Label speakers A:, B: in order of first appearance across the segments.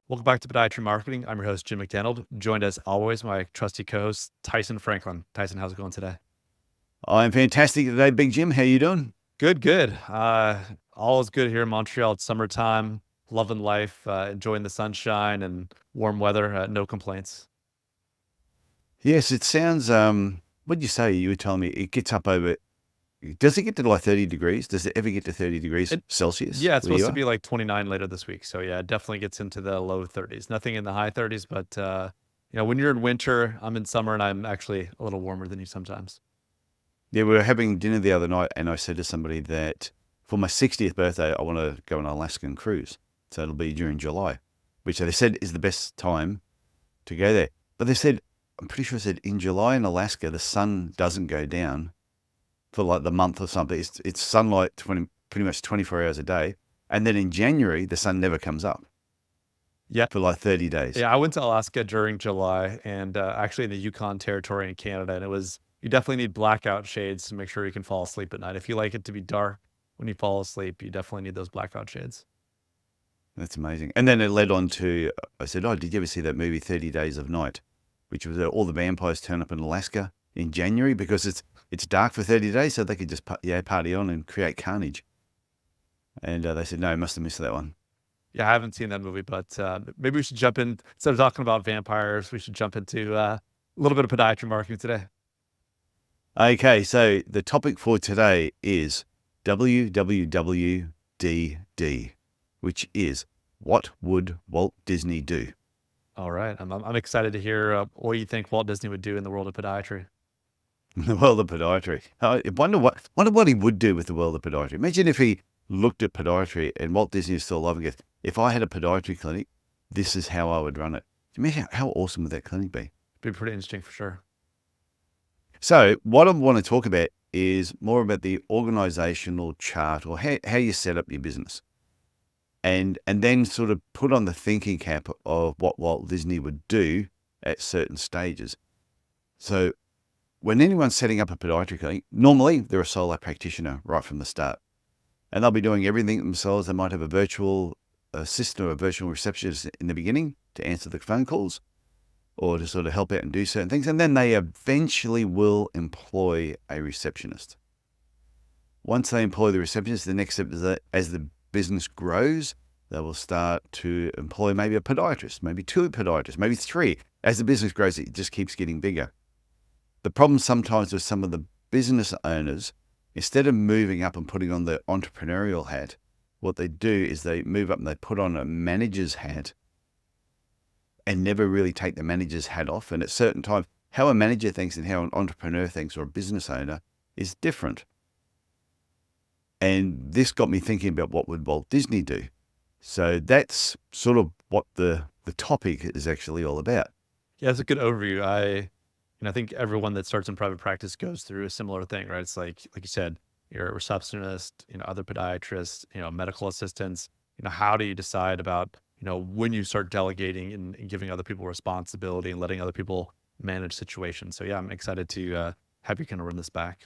A: Welcome back to Podiatry Marketing. I'm your host, Jim McDannald, joined as always by my trusty co-host, Tyson Franklin. Tyson, how's it going today?
B: I'm fantastic today, Big Jim. How you doing?
A: Good. All is good here in Montreal. It's summertime, loving life, enjoying the sunshine and warm weather. No complaints.
B: Yes, it sounds. What did you say? You were telling me it gets up over. Does it get to like 30 degrees? Does it ever get to 30 degrees
A: It,
B: Celsius
A: yeah, it's
B: where you
A: supposed to
B: are?
A: be like 29 later this week. So yeah, it definitely gets into the low 30s. Nothing in the high 30s, but when you're in winter, I'm in summer and I'm actually a little warmer than you sometimes.
B: Yeah, we were having dinner the other night, and I said to somebody that for my 60th birthday, I want to go on an Alaskan cruise. So it'll be during July, which they said is the best time to go there. But they said, I'm pretty sure it said in July in Alaska, the sun doesn't go down for like the month or something. It's sunlight pretty much 24 hours a day. And then in January, the sun never comes up
A: Yeah.
B: for like 30 days.
A: Yeah, I went to Alaska during July and actually in the Yukon Territory in Canada. And you definitely need blackout shades to make sure you can fall asleep at night. If you like it to be dark when you fall asleep, you definitely need those blackout shades.
B: That's amazing. And then it led on to, I said, oh, did you ever see that movie 30 Days of Night, which was all the vampires turn up in Alaska in January because it's dark for 30 days, so they could just party on and create carnage. And they said, no, I must have missed that one.
A: Yeah, I haven't seen that movie, but maybe we should jump in. Instead of talking about vampires, we should jump into a little bit of podiatry marketing today.
B: Okay, so the topic for today is WWWDD, which is what would Walt Disney do?
A: All right. I'm excited to hear what you think Walt Disney would do in the world of podiatry.
B: In the world of podiatry. I wonder what he would do with the world of podiatry. Imagine if he looked at podiatry and Walt Disney is still alive and goes, if I had a podiatry clinic, this is how I would run it. Imagine how awesome would that clinic be?
A: Be pretty interesting for sure.
B: So what I want to talk about is more about the organizational chart or how you set up your business. And then sort of put on the thinking cap of what Walt Disney would do at certain stages. So when anyone's setting up a podiatry clinic, normally they're a solo practitioner right from the start. And they'll be doing everything themselves. They might have a virtual assistant or a virtual receptionist in the beginning to answer the phone calls or to sort of help out and do certain things. And then they eventually will employ a receptionist. Once they employ the receptionist, the next step is that as the business grows, they will start to employ maybe a podiatrist, maybe two podiatrists, maybe three. As the business grows, it just keeps getting bigger. The problem sometimes with some of the business owners, instead of moving up and putting on the entrepreneurial hat, what they do is they move up and they put on a manager's hat and never really take the manager's hat off. And at certain times, how a manager thinks and how an entrepreneur thinks or a business owner is different. And this got me thinking about what would Walt Disney do? So that's sort of what the topic is actually all about.
A: Yeah, it's a good overview. I think everyone that starts in private practice goes through a similar thing, right? It's like you said, you're a receptionist, other podiatrists, medical assistants. How do you decide about, when you start delegating and giving other people responsibility and letting other people manage situations? So yeah, I'm excited to have you kind of run this back.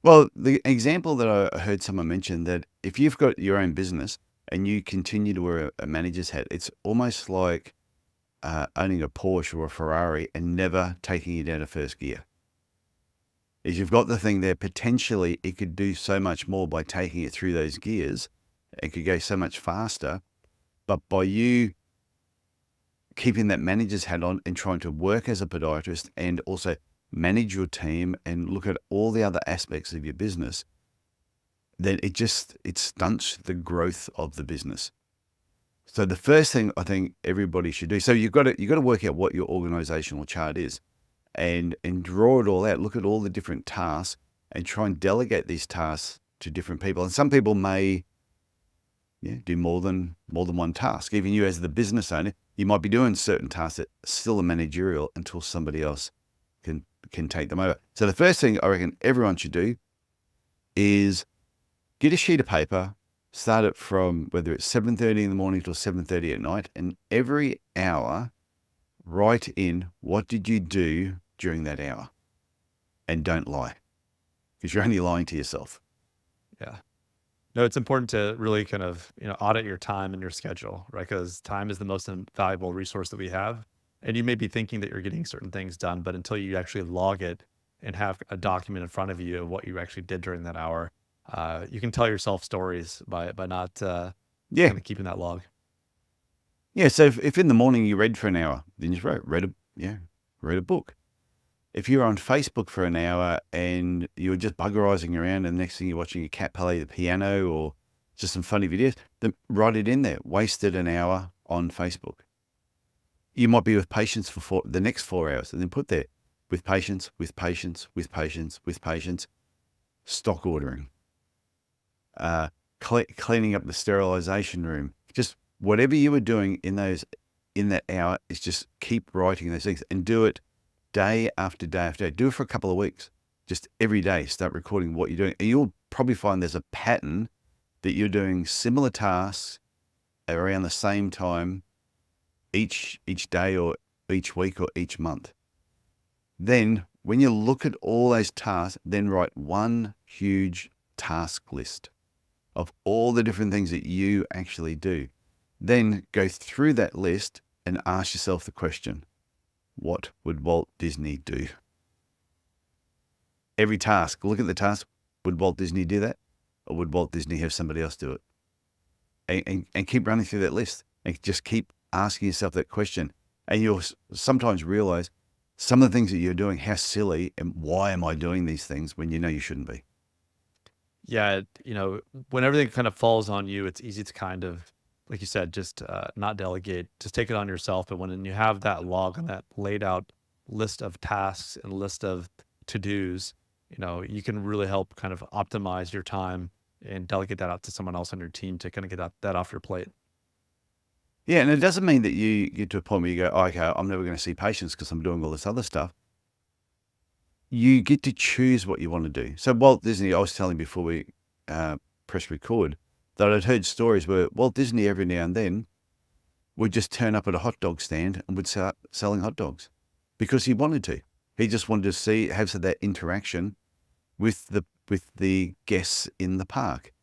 B: Well, the example that I heard someone mention that if you've got your own business and you continue to wear a manager's hat, it's almost like owning a Porsche or a Ferrari and never taking it out of first gear. Is you've got the thing there, potentially it could do so much more by taking it through those gears. It could go so much faster. But by you keeping that manager's hat on and trying to work as a podiatrist and also manage your team and look at all the other aspects of your business, then it stunts the growth of the business. So the first thing I think everybody should do, so you've got to work out what your organizational chart is and draw it all out, look at all the different tasks and try and delegate these tasks to different people. And some people may do more than one task. Even you as the business owner, you might be doing certain tasks that are still a managerial until somebody else can take them over. So the first thing I reckon everyone should do is get a sheet of paper, start it from whether it's 7:30 in the morning till 7:30 at night, and every hour write in what did you do during that hour. And don't lie, because you're only lying to yourself.
A: Yeah. No, it's important to really kind of, audit your time and your schedule, right? Because time is the most valuable resource that we have. And you may be thinking that you're getting certain things done, but until you actually log it and have a document in front of you of what you actually did during that hour, you can tell yourself stories by not
B: Yeah.
A: kind of keeping that log.
B: Yeah. So if in the morning you read for an hour, then you just read a book. If you're on Facebook for an hour and you're just buggerizing around and the next thing you're watching your cat play the piano or just some funny videos, then write it in there. Wasted an hour on Facebook. You might be with patients for the next 4 hours and then put there with patients, with patients, with patients, with patients, stock ordering, cleaning up the sterilization room, just whatever you were doing in that hour is just keep writing those things and do it day after day after day. Do it for a couple of weeks. Just every day, start recording what you're doing. And you'll probably find there's a pattern that you're doing similar tasks around the same time each day or each week or each month. Then when you look at all those tasks, then write one huge task list of all the different things that you actually do. Then go through that list and ask yourself the question, what would Walt Disney do? Every task, look at the task. Would Walt Disney do that? Or would Walt Disney have somebody else do it? And keep running through that list and just keep asking yourself that question. And you'll sometimes realize some of the things that you're doing, how silly, and why am I doing these things when you know you shouldn't be?
A: Yeah, when everything kind of falls on you, it's easy to kind of, like you said, just not delegate, just take it on yourself. And when you have that log and that laid out list of tasks and list of to-dos, you can really help kind of optimize your time and delegate that out to someone else on your team to kind of get that off your plate.
B: Yeah, and it doesn't mean that you get to a point where you go, oh, okay, I'm never going to see patients because I'm doing all this other stuff. You get to choose what you want to do. So Walt Disney, I was telling before we press record, that I'd heard stories where Walt Disney every now and then would just turn up at a hot dog stand and would start selling hot dogs because he wanted to. He just wanted to have that interaction with the guests in the park.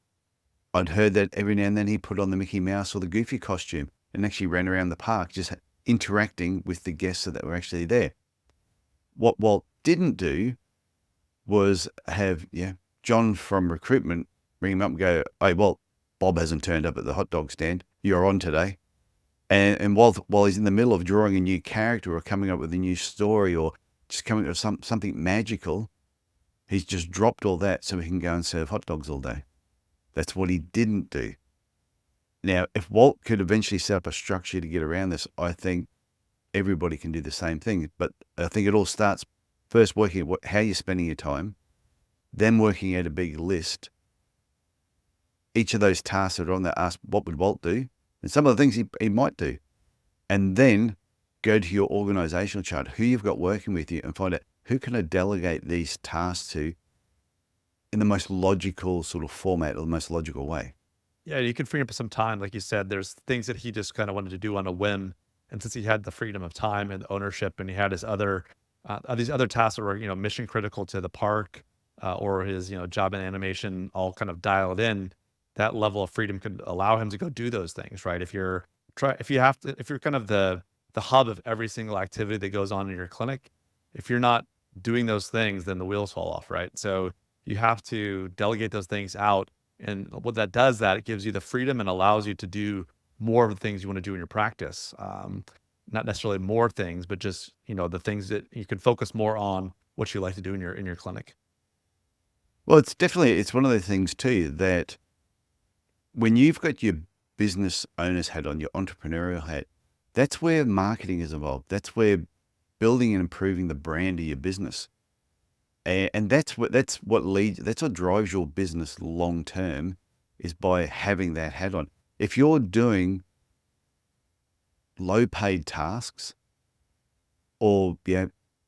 B: I'd heard that every now and then he put on the Mickey Mouse or the Goofy costume and actually ran around the park just interacting with the guests that were actually there. What Walt didn't do was have John from recruitment ring him up and go, hey, Walt, Bob hasn't turned up at the hot dog stand. You're on today. And while he's in the middle of drawing a new character or coming up with a new story or just coming up with something magical, he's just dropped all that so he can go and serve hot dogs all day. That's what he didn't do. Now, if Walt could eventually set up a structure to get around this, I think everybody can do the same thing. But I think it all starts first working at how you're spending your time, then working out a big list. Each of those tasks that are on there, ask what would Walt do? And some of the things he might do. And then go to your organizational chart, who you've got working with you, and find out who can I delegate these tasks to in the most logical sort of format or the most logical way.
A: Yeah, you can free up some time. Like you said, there's things that he just kind of wanted to do on a whim. And since he had the freedom of time and ownership and he had these other tasks that were, mission critical to the park or his, job and animation all kind of dialed in, that level of freedom could allow him to go do those things, right? If you're kind of the hub of every single activity that goes on in your clinic, if you're not doing those things, then the wheels fall off, right? So you have to delegate those things out. And what that does, that it gives you the freedom and allows you to do more of the things you want to do in your practice. Not necessarily more things, but just, the things that you can focus more on what you like to do in your clinic.
B: Well, it's one of the things too, that when you've got your business owner's hat on, your entrepreneurial hat, that's where marketing is involved. That's where building and improving the brand of your business. And that's what drives your business long term, is by having that hat on. If you're doing low paid tasks or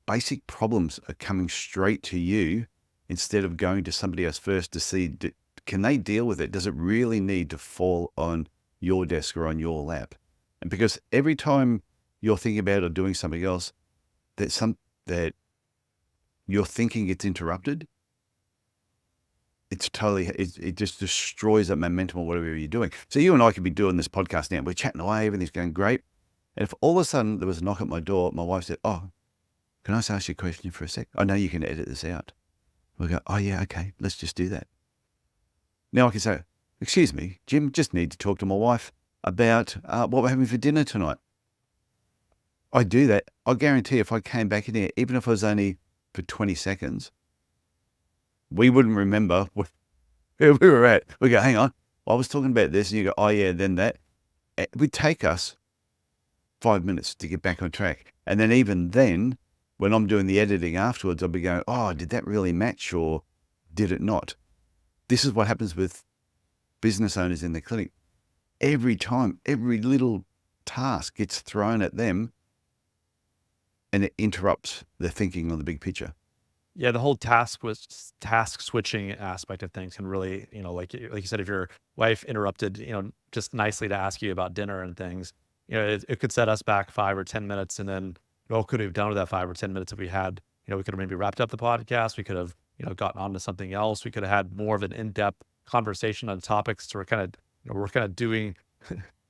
B: basic problems are coming straight to you instead of going to somebody else first to see, can they deal with it? Does it really need to fall on your desk or on your lap? And because every time you're thinking about or doing something else, that your thinking gets interrupted, it's totally, it just destroys that momentum or whatever you're doing. So you and I could be doing this podcast now. We're chatting away, everything's going great. And if all of a sudden there was a knock at my door, my wife said, "Oh, can I just ask you a question for a sec? I know you can edit this out." We go, "Oh yeah, okay, let's just do that." Now I can say, "Excuse me, Jim, just need to talk to my wife about what we're having for dinner tonight." I do that. I guarantee if I came back in here, even if it was only for 20 seconds, we wouldn't remember where we were at. We go, "Hang on, I was talking about this." And you go, "Oh yeah, then that." It would take us 5 minutes to get back on track. And then even then, when I'm doing the editing afterwards, I'll be going, "Oh, did that really match or did it not?" This is what happens with business owners in the clinic. Every time, every little task gets thrown at them and it interrupts their thinking on the big picture.
A: Yeah, the whole task switching aspect of things can really, like you said, if your wife interrupted, just nicely to ask you about dinner and things, it could set us back 5 or 10 minutes, and then what could we have done with that 5 or 10 minutes if we had, we could have maybe wrapped up the podcast, we could have, gotten on to something else, we could have had more of an in-depth conversation on topics. So we're kind of doing.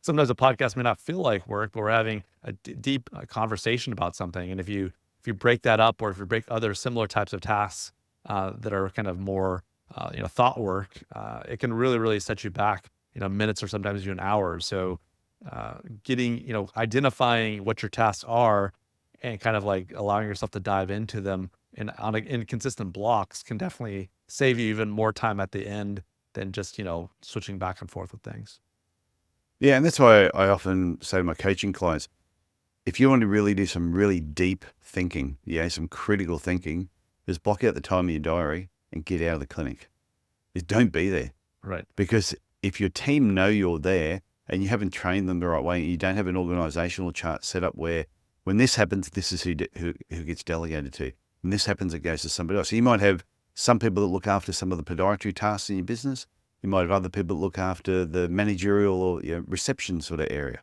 A: Sometimes a podcast may not feel like work, but we're having a deep conversation about something, and if you break that up, or if you break other similar types of tasks that are kind of more, thought work, it can really, really set you back, minutes or sometimes even hours. So identifying what your tasks are and kind of like allowing yourself to dive into them in consistent blocks can definitely save you even more time at the end than just, switching back and forth with things.
B: Yeah, and that's why I often say to my coaching clients, if you want to really do some really deep thinking, some critical thinking, just block out the time in your diary and get out of the clinic. Just don't be there.
A: Right.
B: Because if your team know you're there and you haven't trained them the right way, and you don't have an organizational chart set up where when this happens, this is who gets delegated to. When this happens, it goes to somebody else. So you might have some people that look after some of the podiatry tasks in your business. You might have other people that look after the managerial or reception sort of area.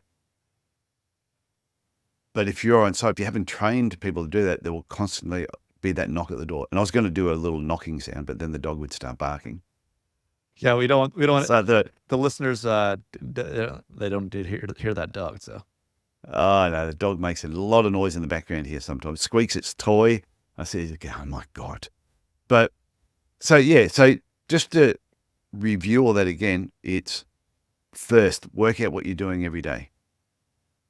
B: But if you're on site, if you haven't trained people to do that, there will constantly be that knock at the door. And I was going to do a little knocking sound, but then the dog would start barking.
A: Yeah, we don't
B: So
A: the listeners, they don't hear that dog. So
B: oh no, the dog makes a lot of noise in the background here sometimes. Squeaks its toy. I say, "Oh my God." But so just to review all that again, it's first, work out what you're doing every day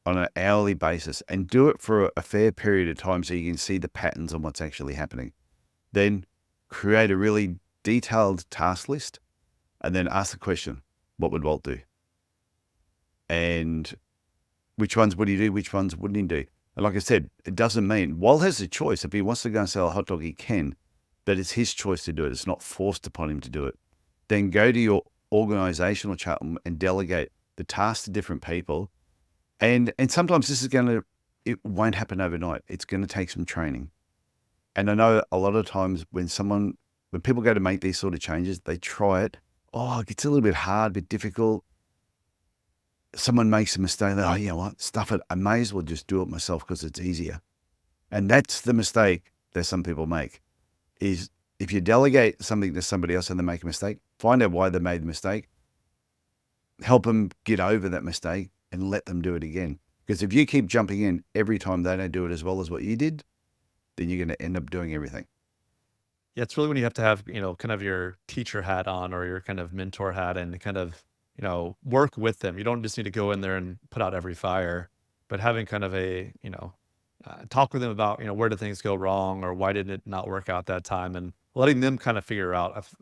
B: on an hourly basis and do it for a fair period of time so you can see the patterns on what's actually happening. Then create a really detailed task list and then ask the question, what would Walt do? And which ones would he do? Which ones wouldn't he do? And like I said, it doesn't mean Walt has a choice. If he wants to go and sell a hot dog, he can, but it's his choice to do it. It's not forced upon him to do it. Then go to your organizational chart and delegate the tasks to different people. And sometimes it won't happen overnight. It's going to take some training. And I know a lot of times when people go to make these sort of changes, they try it. Oh, it gets a little bit hard, a bit difficult. Someone makes a mistake. Oh, you know what? Stuff it. I may as well just do it myself because it's easier. And that's the mistake that some people make is if you delegate something to somebody else and they make a mistake, find out why they made the mistake, help them get over that mistake and let them do it again. Because if you keep jumping in every time they don't do it as well as what you did, then you're going to end up doing everything.
A: yeah, it's really when you have to have, kind of your teacher hat on or your kind of mentor hat and kind of, work with them. You don't just need to go in there and put out every fire, but having kind of a, talk with them about, where did things go wrong or why did it not work out that time, and letting them kind of figure out if,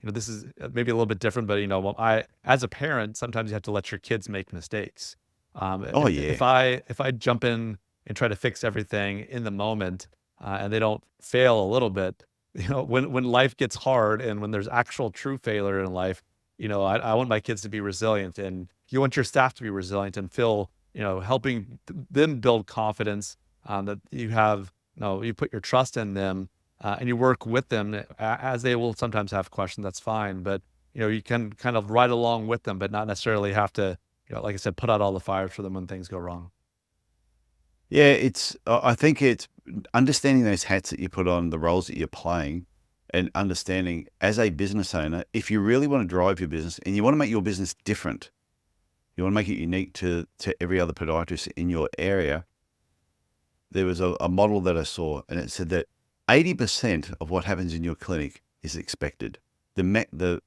A: this is maybe a little bit different, but, as a parent, sometimes you have to let your kids make mistakes.
B: Oh,
A: If
B: yeah.
A: I jump in and try to fix everything in the moment, and they don't fail a little bit, when life gets hard and when there's actual true failure in life, I want my kids to be resilient, and you want your staff to be resilient and feel, helping them build confidence, that you have, you put your trust in them, and you work with them as they will sometimes have questions. That's fine. But, you can kind of ride along with them, but not necessarily have to, like I said, put out all the fires for them when things go wrong.
B: Yeah, I think it's understanding those hats that you put on, the roles that you're playing, and understanding as a business owner, if you really want to drive your business and you want to make your business different, you want to make it unique to every other podiatrist in your area, there was a model that I saw, and it said that 80% of what happens in your clinic is expected. The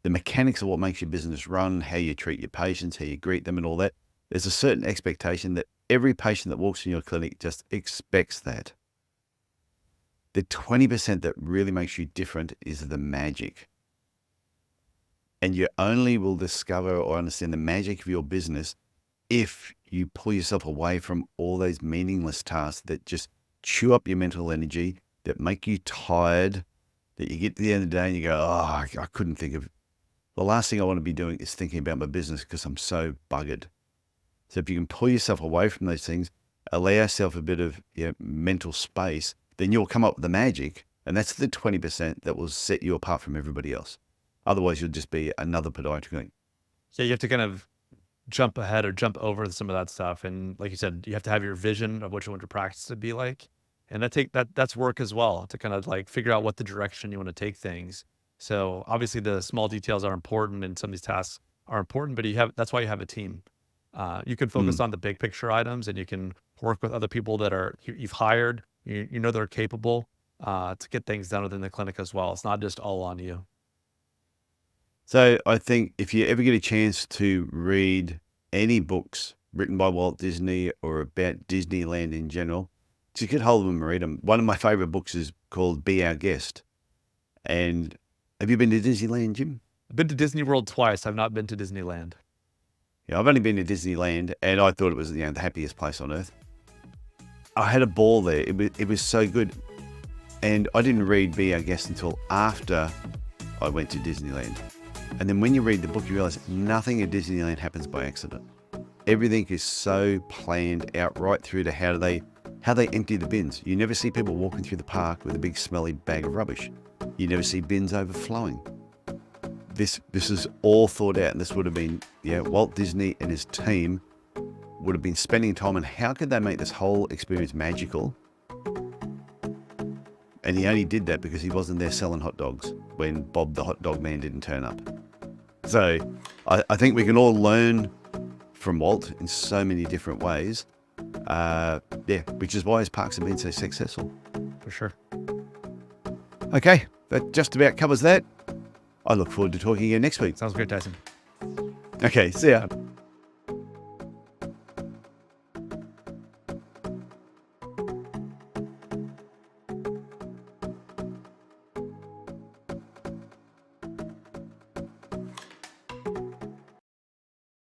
B: mechanics of what makes your business run, how you treat your patients, how you greet them and all that, there's a certain expectation that every patient that walks in your clinic just expects that. The 20% that really makes you different is the magic. And you only will discover or understand the magic of your business if you pull yourself away from all those meaningless tasks that just chew up your mental energy, that make you tired, that you get to the end of the day and you go, oh, I couldn't think of. The last thing I want to be doing is thinking about my business because I'm so buggered. So if you can pull yourself away from those things, allow yourself a bit of mental space, then you'll come up with the magic. And that's the 20% that will set you apart from everybody else. Otherwise, you'll just be another podiatrist going.
A: So you have to kind of jump ahead or jump over some of that stuff. And like you said, you have to have your vision of what you want your practice to be like. And that's work as well, to kind of like figure out what the direction you want to take things. So obviously the small details are important and some of these tasks are important, but that's why you have a team. You can focus on the big picture items, and you can work with other people that you've hired, you know, they're capable to get things done within the clinic as well. It's not just all on you.
B: So I think if you ever get a chance to read any books written by Walt Disney or about Disneyland in general, just get hold of them and read them. One of my favorite books is called Be Our Guest. And have you been to Disneyland, Jim?
A: I've been to Disney World twice. I've not been to Disneyland.
B: Yeah, I've only been to Disneyland, and I thought it was the happiest place on earth. I had a ball there. It was so good. And I didn't read Be Our Guest until after I went to Disneyland. And then when you read the book, you realize nothing at Disneyland happens by accident. Everything is so planned out right through to how they empty the bins. You never see people walking through the park with a big smelly bag of rubbish. You never see bins overflowing. This is all thought out, and this would have been, Walt Disney and his team would have been spending time on how could they make this whole experience magical. And he only did that because he wasn't there selling hot dogs when Bob the hot dog man didn't turn up. So I think we can all learn from Walt in so many different ways. Which is why his parks have been so successful.
A: For sure.
B: Okay, that just about covers that. I look forward to talking again next week.
A: Sounds great, Tyson.
B: Okay, see ya.